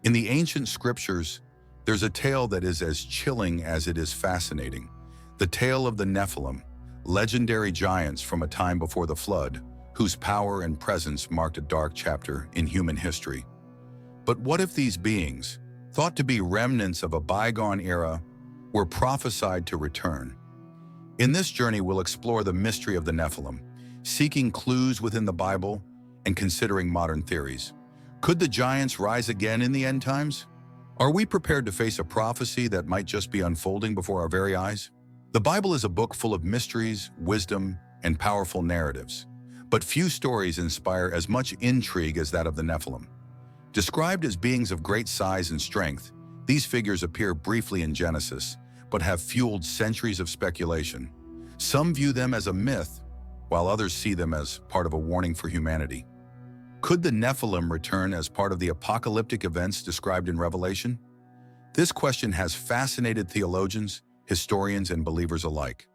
In the ancient scriptures, there's a tale that is as chilling as it is fascinating. The tale of the Nephilim, legendary giants from a time before the flood, whose power and presence marked a dark chapter in human history. But what if these beings, thought to be remnants of a bygone era, were prophesied to return? In this journey, we'll explore the mystery of the Nephilim, seeking clues within the Bible and considering modern theories. Could the giants rise again in the end times? Are we prepared to face a prophecy that might just be unfolding before our very eyes? The Bible is a book full of mysteries, wisdom, and powerful narratives. But few stories inspire as much intrigue as that of the Nephilim. Described as beings of great size and strength, these figures appear briefly in Genesis, but have fueled centuries of speculation. Some view them as a myth, while others see them as part of a warning for humanity. Could the Nephilim return as part of the apocalyptic events described in Revelation? This question has fascinated theologians, historians, and believers alike.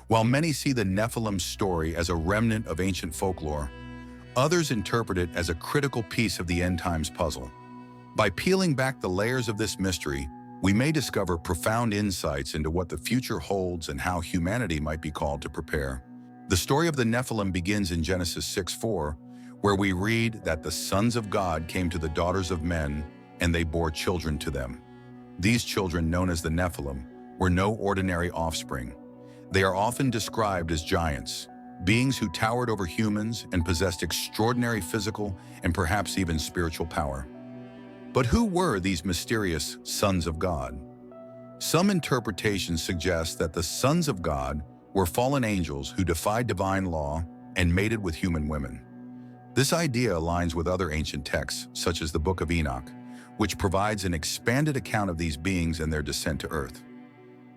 While many see the Nephilim story as a remnant of ancient folklore, others interpret it as a critical piece of the end times puzzle. By peeling back the layers of this mystery, we may discover profound insights into what the future holds and how humanity might be called to prepare. The story of the Nephilim begins in Genesis 6:4, where we read that the sons of God came to the daughters of men, and they bore children to them. These children, known as the Nephilim, were no ordinary offspring. They are often described as giants, beings who towered over humans and possessed extraordinary physical and perhaps even spiritual power. But who were these mysterious sons of God? Some interpretations suggest that the sons of God were fallen angels who defied divine law and mated with human women. This idea aligns with other ancient texts, such as the Book of Enoch, which provides an expanded account of these beings and their descent to earth.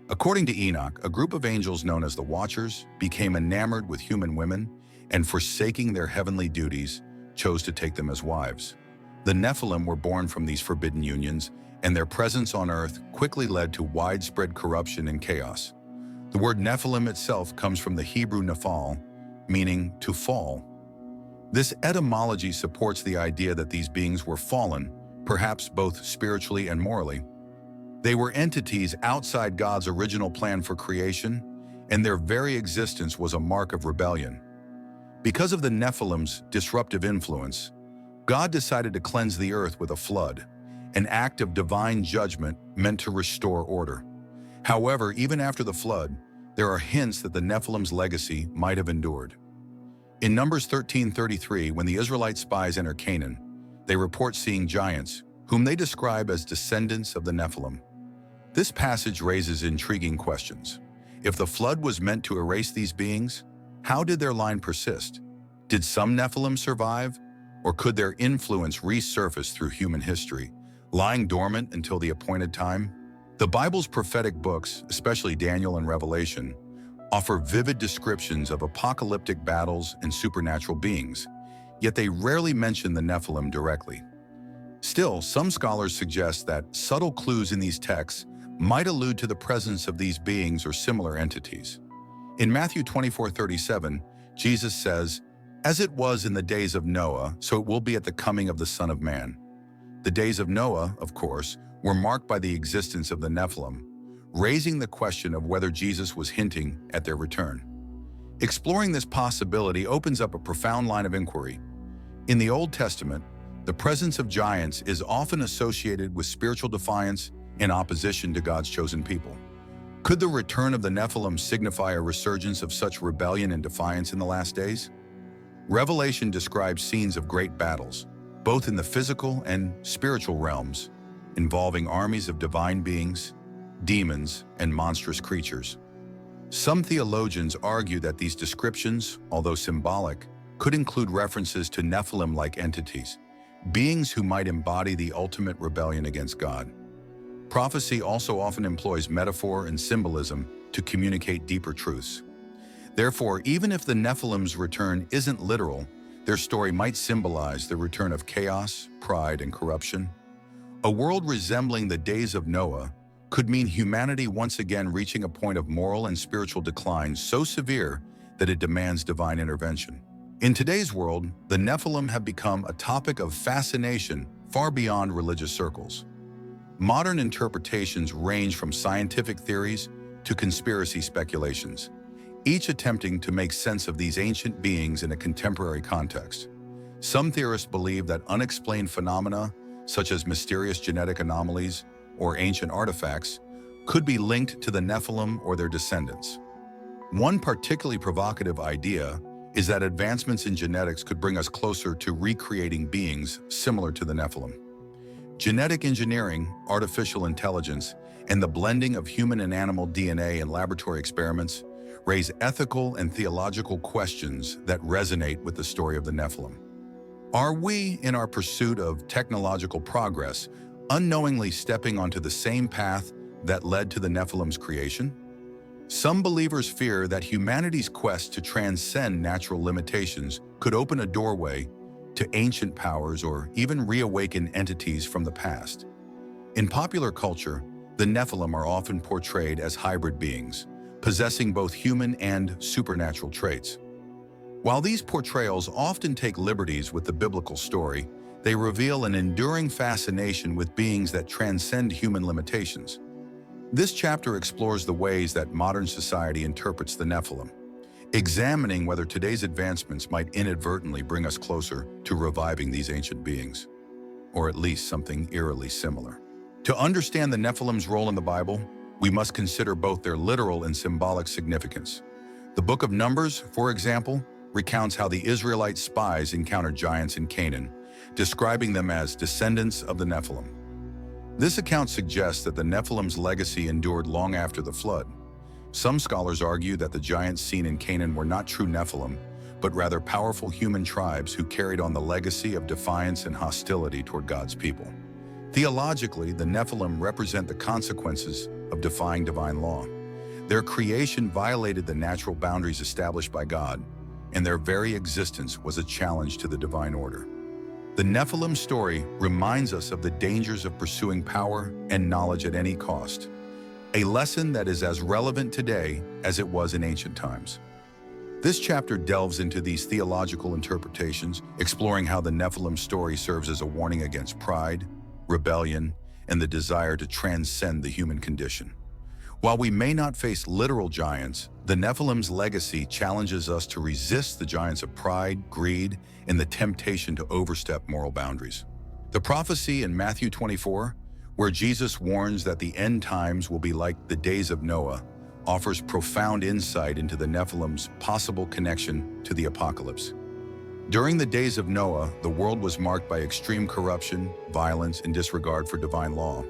According to Enoch, a group of angels known as the Watchers became enamored with human women and, forsaking their heavenly duties, chose to take them as wives. The Nephilim were born from these forbidden unions, and their presence on earth quickly led to widespread corruption and chaos. The word Nephilim itself comes from the Hebrew nephal, meaning to fall. This etymology supports the idea that these beings were fallen, perhaps both spiritually and morally. They were entities outside God's original plan for creation, and their very existence was a mark of rebellion. Because of the Nephilim's disruptive influence, God decided to cleanse the earth with a flood, an act of divine judgment meant to restore order. However, even after the flood, there are hints that the Nephilim's legacy might have endured. In Numbers 13:33, when the Israelite spies enter Canaan, they report seeing giants, whom they describe as descendants of the Nephilim. This passage raises intriguing questions. If the flood was meant to erase these beings, how did their line persist? Did some Nephilim survive, or could their influence resurface through human history, lying dormant until the appointed time? The Bible's prophetic books, especially Daniel and Revelation, offer vivid descriptions of apocalyptic battles and supernatural beings, yet they rarely mention the Nephilim directly. Still, some scholars suggest that subtle clues in these texts might allude to the presence of these beings or similar entities. In Matthew 24:37, Jesus says, "As it was in the days of Noah, so it will be at the coming of the Son of Man." The days of Noah, of course, were marked by the existence of the Nephilim, raising the question of whether Jesus was hinting at their return. Exploring this possibility opens up a profound line of inquiry. In the Old Testament, the presence of giants is often associated with spiritual defiance in opposition to God's chosen people. Could the return of the Nephilim signify a resurgence of such rebellion and defiance in the last days? Revelation describes scenes of great battles, both in the physical and spiritual realms, involving armies of divine beings, demons, and monstrous creatures. Some theologians argue that these descriptions, although symbolic, could include references to Nephilim-like entities, beings who might embody the ultimate rebellion against God. Prophecy also often employs metaphor and symbolism to communicate deeper truths. Therefore, even if the Nephilim's return isn't literal, their story might symbolize the return of chaos, pride, and corruption. A world resembling the days of Noah could mean humanity once again reaching a point of moral and spiritual decline so severe that it demands divine intervention. In today's world, the Nephilim have become a topic of fascination far beyond religious circles. Modern interpretations range from scientific theories to conspiracy speculations, each attempting to make sense of these ancient beings in a contemporary context. Some theorists believe that unexplained phenomena, such as mysterious genetic anomalies or ancient artifacts, could be linked to the Nephilim or their descendants. One particularly provocative idea is that advancements in genetics could bring us closer to recreating beings similar to the Nephilim. Genetic engineering, artificial intelligence, and the blending of human and animal DNA in laboratory experiments raise ethical and theological questions that resonate with the story of the Nephilim. Are we, in our pursuit of technological progress, unknowingly stepping onto the same path that led to the Nephilim's creation? Some believers fear that humanity's quest to transcend natural limitations could open a doorway to ancient powers or even reawaken entities from the past. In popular culture, the Nephilim are often portrayed as hybrid beings, possessing both human and supernatural traits. While these portrayals often take liberties with the biblical story, they reveal an enduring fascination with beings that transcend human limitations. This chapter explores the ways that modern society interprets the Nephilim, examining whether today's advancements might inadvertently bring us closer to reviving these ancient beings, or at least something eerily similar. To understand the Nephilim's role in the Bible, we must consider both their literal and symbolic significance. The Book of Numbers, for example, recounts how the Israelite spies encountered giants in Canaan, describing them as descendants of the Nephilim. This account suggests that the Nephilim's legacy endured long after the flood. Some scholars argue that the giants seen in Canaan were not true Nephilim, but rather powerful human tribes who carried on the legacy of defiance and hostility toward God's people. Theologically, the Nephilim represent the consequences of defying divine law. Their creation violated the natural boundaries established by God, and their very existence was a challenge to the divine order. The Nephilim story reminds us of the dangers of pursuing power and knowledge at any cost, a lesson that is as relevant today as it was in ancient times. This chapter delves into these theological interpretations, exploring how the Nephilim story serves as a warning against pride, rebellion, and the desire to transcend the human condition. While we may not face literal giants, the Nephilim's legacy challenges us to resist the giants of pride, greed, and the temptation to overstep moral boundaries. The prophecy in Matthew 24, where Jesus warns that the end times will be like the days of Noah, offers profound insight into the Nephilim's possible connection to the apocalypse. During the days of Noah, the world was marked by extreme corruption, violence, and disregard for divine law.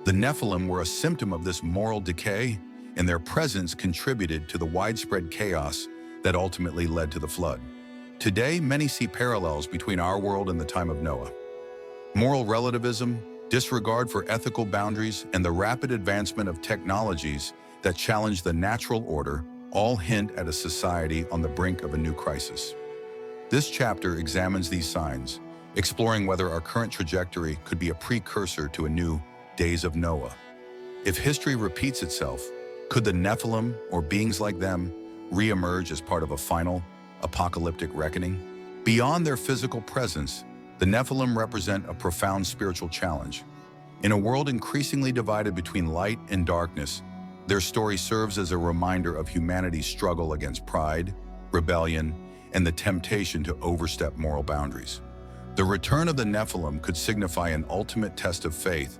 The Nephilim were a symptom of this moral decay, and their presence contributed to the widespread chaos that ultimately led to the flood. Today, many see parallels between our world and the time of Noah. Moral relativism, disregard for ethical boundaries, and the rapid advancement of technologies that challenge the natural order all hint at a society on the brink of a new crisis. This chapter examines these signs, exploring whether our current trajectory could be a precursor to a new days of Noah. If history repeats itself, could the Nephilim, or beings like them, re-emerge as part of a final, apocalyptic reckoning? Beyond their physical presence, the Nephilim represent a profound spiritual challenge. In a world increasingly divided between light and darkness, their story serves as a reminder of humanity's struggle against pride, rebellion, and the temptation to overstep moral boundaries. The return of the Nephilim could signify an ultimate test of faith,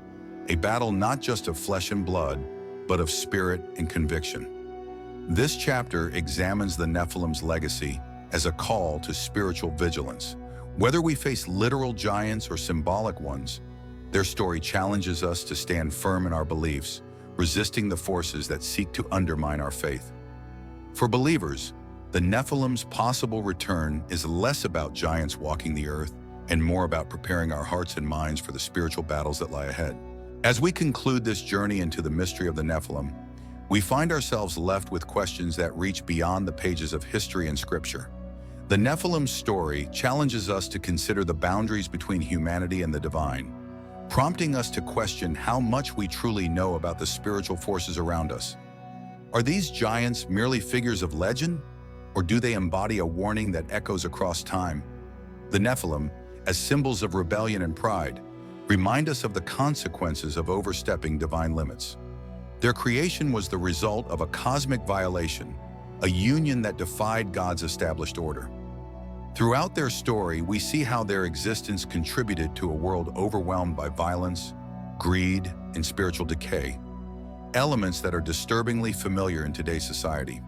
a battle not just of flesh and blood, but of spirit and conviction. This chapter examines the Nephilim's legacy as a call to spiritual vigilance. Whether we face literal giants or symbolic ones, their story challenges us to stand firm in our beliefs, resisting the forces that seek to undermine our faith. For believers, the Nephilim's possible return is less about giants walking the earth and more about preparing our hearts and minds for the spiritual battles that lie ahead. As we conclude this journey into the mystery of the Nephilim, we find ourselves left with questions that reach beyond the pages of history and scripture. The Nephilim story challenges us to consider the boundaries between humanity and the divine, prompting us to question how much we truly know about the spiritual forces around us. Are these giants merely figures of legend, or do they embody a warning that echoes across time? The Nephilim, as symbols of rebellion and pride, remind us of the consequences of overstepping divine limits. Their creation was the result of a cosmic violation, a union that defied God's established order. Throughout their story, we see how their existence contributed to a world overwhelmed by violence, greed, and spiritual decay, elements that are disturbingly familiar in today's society.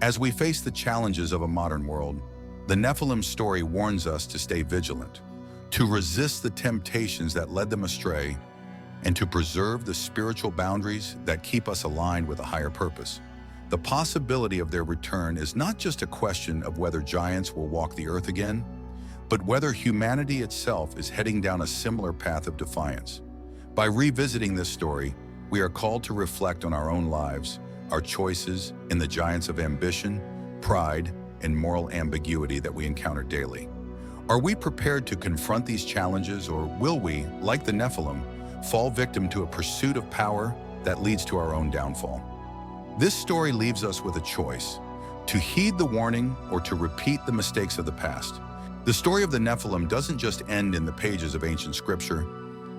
As we face the challenges of a modern world, the Nephilim story warns us to stay vigilant, to resist the temptations that led them astray, and to preserve the spiritual boundaries that keep us aligned with a higher purpose. The possibility of their return is not just a question of whether giants will walk the earth again, but whether humanity itself is heading down a similar path of defiance. By revisiting this story, we are called to reflect on our own lives, our choices, and the giants of ambition, pride, and moral ambiguity that we encounter daily. Are we prepared to confront these challenges, or will we, like the Nephilim, fall victim to a pursuit of power that leads to our own downfall? This story leaves us with a choice: to heed the warning or to repeat the mistakes of the past. The story of the Nephilim doesn't just end in the pages of ancient scripture.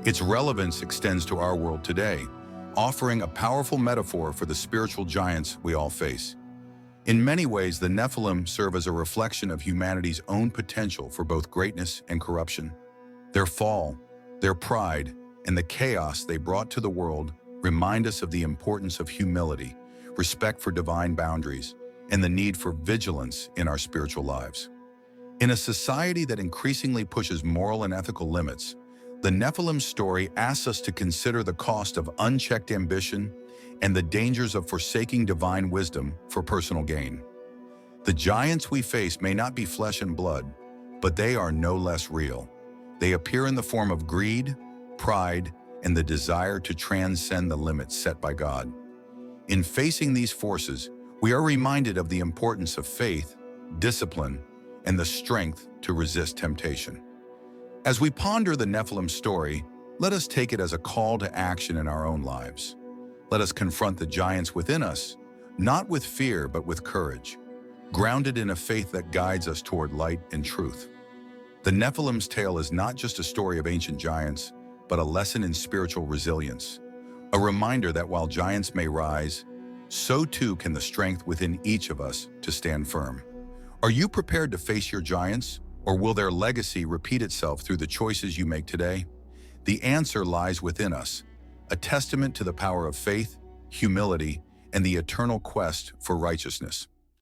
Its relevance extends to our world today, offering a powerful metaphor for the spiritual giants we all face. In many ways, the Nephilim serve as a reflection of humanity's own potential for both greatness and corruption. Their fall, their pride, and the chaos they brought to the world remind us of the importance of humility, respect for divine boundaries, and the need for vigilance in our spiritual lives. In a society that increasingly pushes moral and ethical limits, the Nephilim story asks us to consider the cost of unchecked ambition and the dangers of forsaking divine wisdom for personal gain. The giants we face may not be flesh and blood, but they are no less real. They appear in the form of greed, pride, and the desire to transcend the limits set by God. In facing these forces, we are reminded of the importance of faith, discipline, and the strength to resist temptation. As we ponder the Nephilim story, let us take it as a call to action in our own lives. Let us confront the giants within us, not with fear but with courage, grounded in a faith that guides us toward light and truth. The Nephilim's tale is not just a story of ancient giants, but a lesson in spiritual resilience, a reminder that while giants may rise, so too can the strength within each of us to stand firm. Are you prepared to face your giants, or will their legacy repeat itself through the choices you make today? The answer lies within us, a testament to the power of faith, humility, and the eternal quest for righteousness.